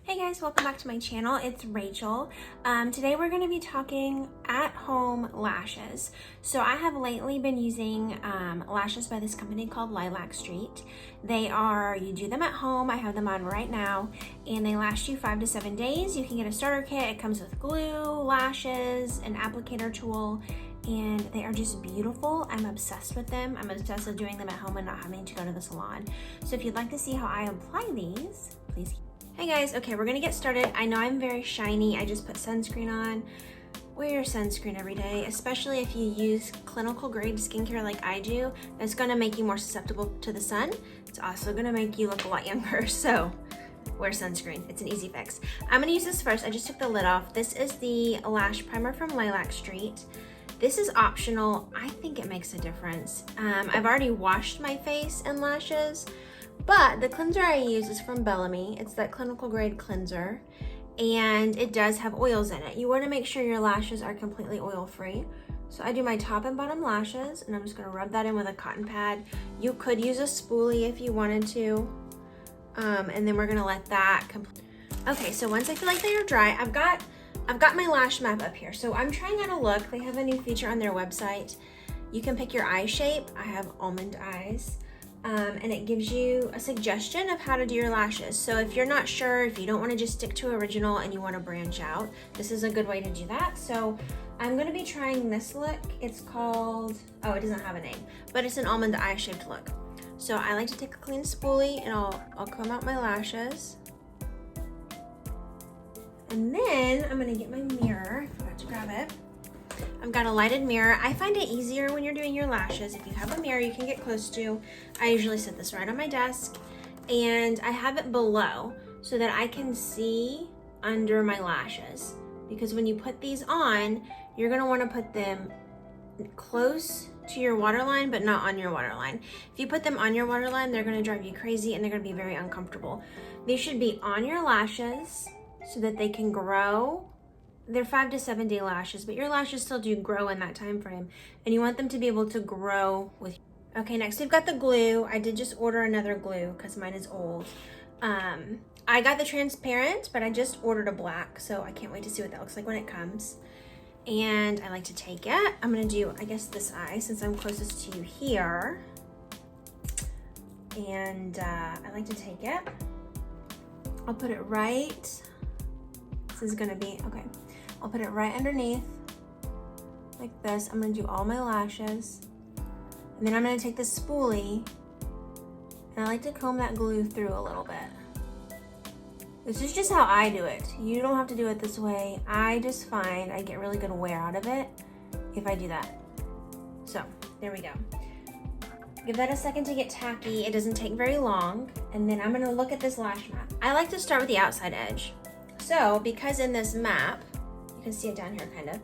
Hey guys, welcome back to my channel. It's Rachel. Today we're going to be talking at-home lashes. So I have lately been using lashes by this company called Lilac St. You do them at home. I have them on right now and they last you 5 to 7 days. You can get a starter kit. It comes with glue, lashes, an applicator tool, and they are just beautiful. I'm obsessed with them. I'm obsessed with doing them at home and not having to go to the salon. So if you'd like to see how I apply these, please. Hey guys, okay, we're gonna get started. I know I'm very shiny. I just put sunscreen on. Wear your sunscreen every day, especially if you use clinical grade skincare like I do. That's gonna make you more susceptible to the sun. It's also gonna make you look a lot younger, so wear sunscreen. It's an easy fix. I'm gonna use this first. I just took the lid off. This is the lash primer from Lilac St. This is optional. I think it makes a difference. I've already washed my face and lashes, but the cleanser I use is from Bellamy. It's that clinical grade cleanser, and it does have oils in it. You want to make sure your lashes are completely oil free. So I do my top and bottom lashes, and I'm just going to rub that in with a cotton pad. You could use a spoolie if you wanted to, and then we're going to let that complete. Okay, so once I feel like they are dry, I've got my lash map up here. So I'm trying out a look. They have a new feature on their website. You can pick your eye shape. I have almond eyes. And it gives you a suggestion of how to do your lashes. So if you're not sure, if you don't want to just stick to original and you want to branch out, this is a good way to do that. So I'm going to be trying this look. It's called, oh, it doesn't have a name, but it's an almond eye shaped look. So I like to take a clean spoolie and I'll comb out my lashes. And then I'm going to get my mirror. I forgot to grab it. I've got a lighted mirror. I find it easier when you're doing your lashes. If you have a mirror you can get close to. I usually set this right on my desk, and I have it below so that I can see under my lashes. Because when you put these on, you're gonna wanna put them close to your waterline, but not on your waterline. If you put them on your waterline, they're gonna drive you crazy and they're gonna be very uncomfortable. They should be on your lashes so that they can grow. They're 5 to 7 day lashes, but your lashes still do grow in that time frame, and you want them to be able to grow with. Okay, next we've got the glue. I did just order another glue because mine is old. I got the transparent, but I just ordered a black, so I can't wait to see what that looks like when it comes. And I like to take it. I'm gonna do, I guess, this eye since I'm closest to you here. And I like to take it. I'll put it right. This is gonna be, okay. I'll put it right underneath, like this. I'm gonna do all my lashes. And then I'm gonna take the spoolie, and I like to comb that glue through a little bit. This is just how I do it. You don't have to do it this way. I just find I get really good wear out of it if I do that. So, there we go. Give that a second to get tacky. It doesn't take very long. And then I'm gonna look at this lash map. I like to start with the outside edge. So, because in this map, you can see it down here kind of,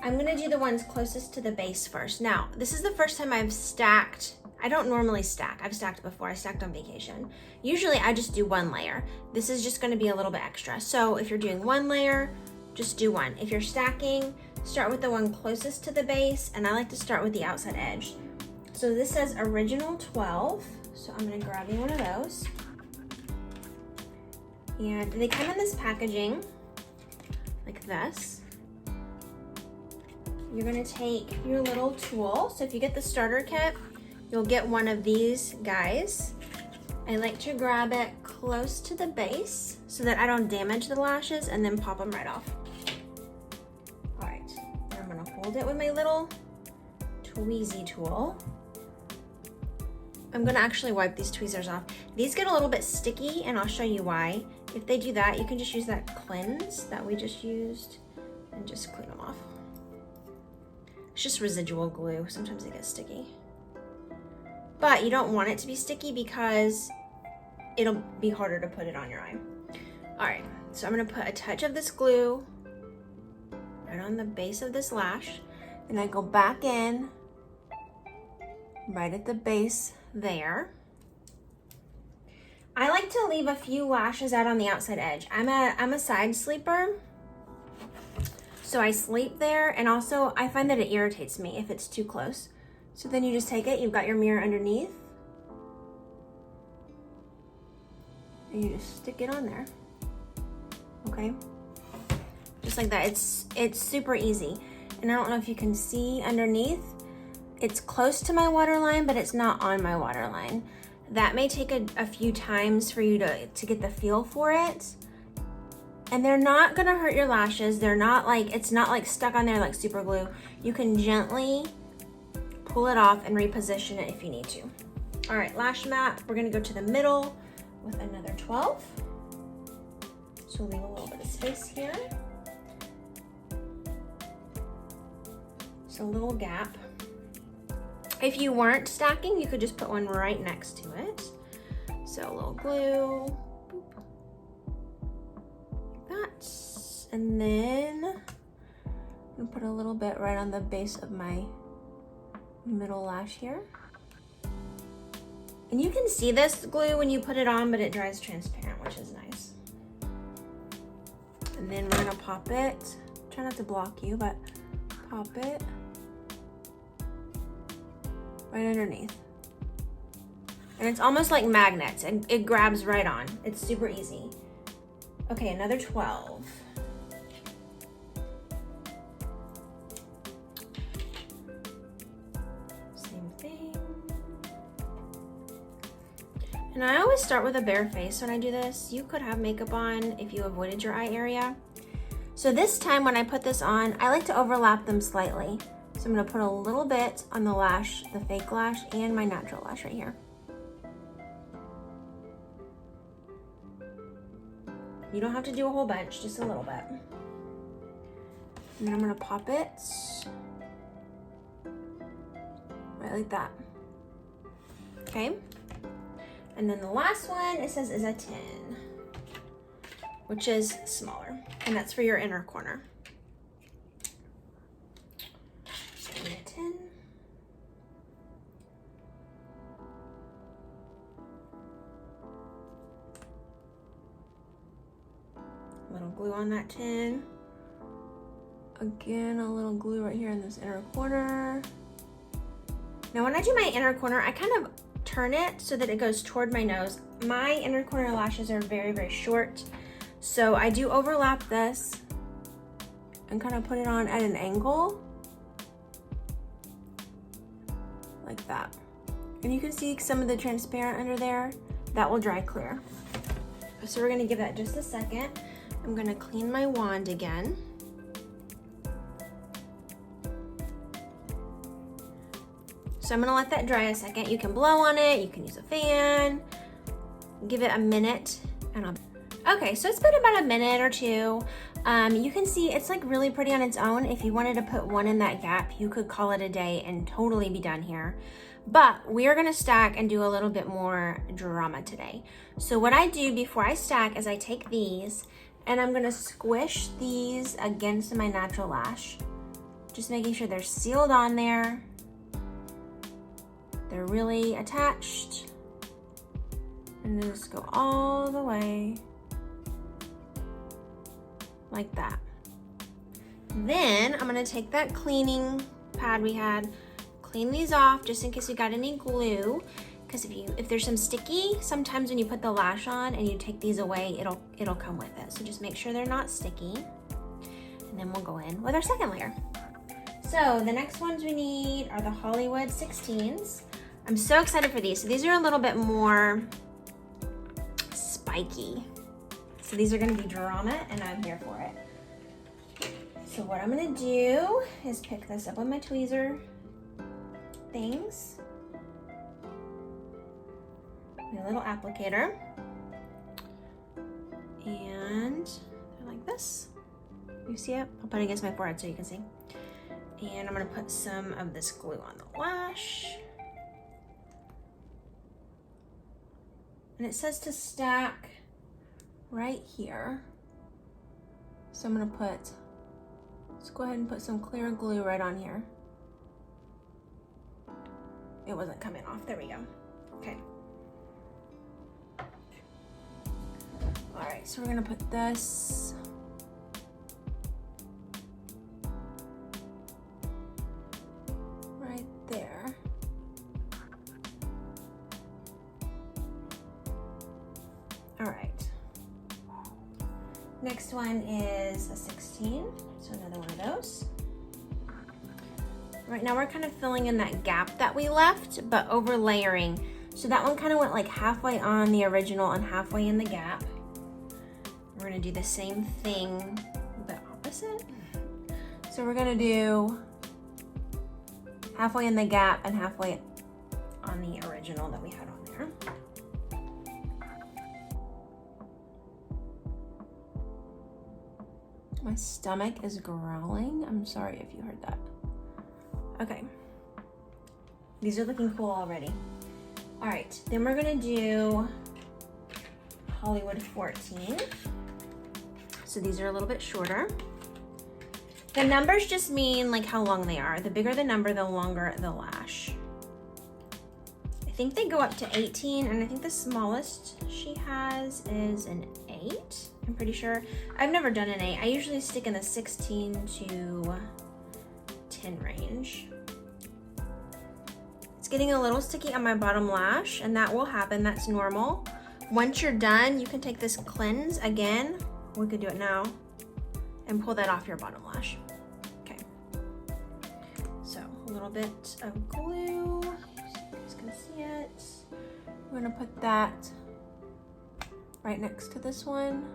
I'm gonna do the ones closest to the base first. Now, this is the first time I've stacked. I don't normally stack. I've stacked before. I stacked on vacation. Usually I just do one layer. This is just gonna be a little bit extra. So if you're doing one layer, just do one. If you're stacking, start with the one closest to the base, and I like to start with the outside edge. So this says original 12, so I'm gonna grab you one of those. And they come in this packaging like this. You're gonna take your little tool. So if you get the starter kit, you'll get one of these guys. I like to grab it close to the base so that I don't damage the lashes and then pop them right off. All right, and I'm gonna hold it with my little tweezy tool. I'm gonna actually wipe these tweezers off. These get a little bit sticky, and I'll show you why. If they do that, you can just use that cleanse that we just used and just clean them off. It's just residual glue. Sometimes it gets sticky. But you don't want it to be sticky because it'll be harder to put it on your eye. All right, so I'm gonna put a touch of this glue right on the base of this lash. Then I go back in right at the base there. I like to leave a few lashes out on the outside edge. I'm a side sleeper, so I sleep there, and also I find that it irritates me if it's too close. So then you just take it, you've got your mirror underneath, and you just stick it on there. okay? Just like that. It's super easy. And I don't know if you can see underneath, it's close to my waterline, but it's not on my waterline. That may take a few times for you to get the feel for it. And they're not gonna hurt your lashes. They're not like, it's not like stuck on there like super glue. You can gently pull it off and reposition it if you need to. All right, lash mat, we're gonna go to the middle with another 12. So leave a little bit of space here. So a little gap. If you weren't stacking, you could just put one right next to it. So a little glue, boop, like that. And then I'm gonna put a little bit right on the base of my middle lash here. And you can see this glue when you put it on, but it dries transparent, which is nice. And then we're gonna pop it. Try not to block you, but pop it right underneath. And it's almost like magnets, and it grabs right on. It's super easy. Okay, another 12. Same thing. And I always start with a bare face when I do this. You could have makeup on if you avoided your eye area. So this time when I put this on, I like to overlap them slightly. So I'm gonna put a little bit on the lash, the fake lash, and my natural lash right here. You don't have to do a whole bunch, just a little bit. And then I'm gonna pop it right like that. Okay. And then the last one, it says is a 10, which is smaller, and that's for your inner corner. So a 10. Little glue on that 10. Again, a little glue right here in this inner corner. Now when I do my inner corner, I kind of turn it so that it goes toward my nose. My inner corner lashes are very, very short. So I do overlap this and kind of put it on at an angle like that. And you can see some of the transparent under there. That will dry clear. So we're gonna give that just a second. I'm gonna clean my wand again. So I'm gonna let that dry a second. You can blow on it, you can use a fan, give it a minute, and okay, so it's been about a minute or two. You can see it's like really pretty on its own. If you wanted to put one in that gap, you could call it a day and totally be done here. But we are gonna stack and do a little bit more drama today. So what I do before I stack is I take these and I'm gonna squish these against my natural lash, just making sure they're sealed on there. They're really attached. And then just go all the way like that. Then I'm gonna take that cleaning pad we had, clean these off just in case you got any glue. Because if there's some sticky, sometimes when you put the lash on and you take these away, it'll come with it. So just make sure they're not sticky. And then we'll go in with our second layer. So the next ones we need are the Hollywood 16s. I'm so excited for these. So these are a little bit more spiky. So these are gonna be drama and I'm here for it. So what I'm gonna do is pick this up with my tweezer things. My little applicator. And they're like this. You see it? I'll put it against my forehead so you can see. And I'm gonna put some of this glue on the lash. And it says to stack right here. So I'm gonna let's go ahead and put some clear glue right on here. It wasn't coming off, there we go. Okay. All right, so we're gonna put this right there. All right. Next one is a 16, so another one of those. Right now we're kind of filling in that gap that we left, but over layering. So that one kind of went like halfway on the original and halfway in the gap. We're gonna do the same thing, the opposite. So we're gonna do halfway in the gap and halfway on the original that we had on there. My stomach is growling. I'm sorry if you heard that. Okay. These are looking cool already. All right, then we're gonna do Hollywood 14. So these are a little bit shorter. The numbers just mean like how long they are. The bigger the number, the longer the lash. I think they go up to 18, and I think the smallest she has is an 8. I'm pretty sure. I've never done an 8. I usually stick in the 16 to 10 range. It's getting a little sticky on my bottom lash, and that will happen. That's normal. Once you're done, you can take this cleanse again. We could do it now and pull that off your bottom lash. Okay. So a little bit of glue. You guys can see it. We're gonna put that right next to this one.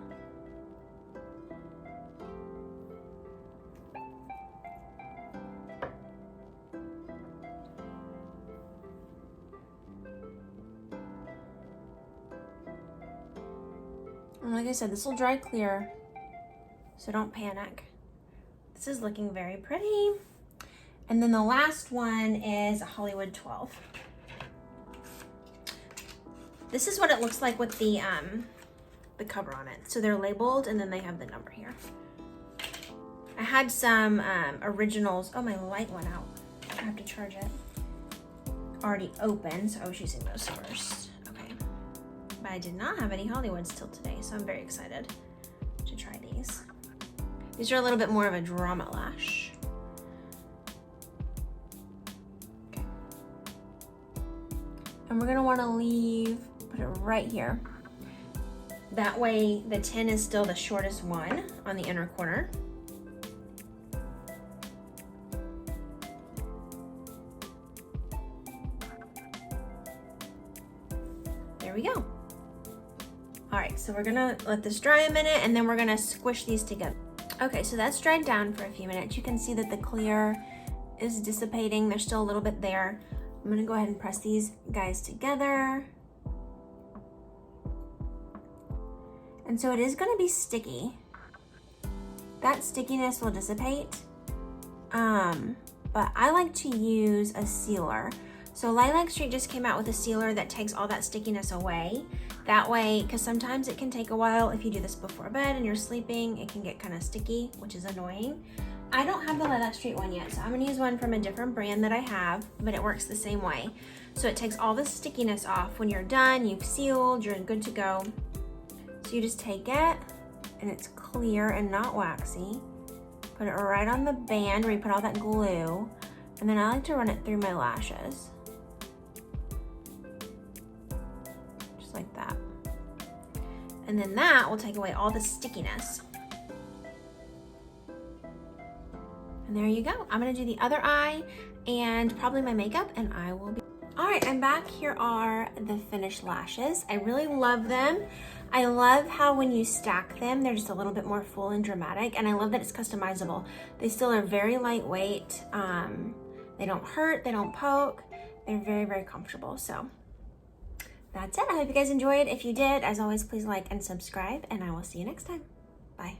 And like I said, this will dry clear, so don't panic. This is looking very pretty. And then the last one is a Hollywood 12. This is what it looks like with the cover on it. So they're labeled, and then they have the number here. I had some originals. Oh, my light went out. I have to charge it. Already open, so I was using those first. But I did not have any Hollywoods till today, so I'm very excited to try these. These are a little bit more of a drama lash. Okay. And we're gonna wanna put it right here. That way the 10 is still the shortest one on the inner corner. There we go. All right, so we're gonna let this dry a minute, and then we're gonna squish these together. Okay, so that's dried down for a few minutes. You can see that the clear is dissipating. There's still a little bit there. I'm gonna go ahead and press these guys together. And so it is gonna be sticky. That stickiness will dissipate. But I like to use a sealer. So Lilac St just came out with a sealer that takes all that stickiness away. That way, because sometimes it can take a while if you do this before bed and you're sleeping, it can get kind of sticky, which is annoying. I don't have the Lilac St one yet, so I'm gonna use one from a different brand that I have, but it works the same way. So it takes all the stickiness off. When you're done, you've sealed, you're good to go. So you just take it, and it's clear and not waxy. Put it right on the band where you put all that glue, and then I like to run it through my lashes. Like that. And then that will take away all the stickiness. And there you go. I'm gonna do the other eye and probably my makeup, and I will be... All right, I'm back. Here are the finished lashes. I really love them. I love how when you stack them, they're just a little bit more full and dramatic, and I love that it's customizable. They still are very lightweight. They don't hurt, they don't poke. They're very, very comfortable, so that's it. I hope you guys enjoyed. If you did, as always, please like and subscribe, and I will see you next time. Bye.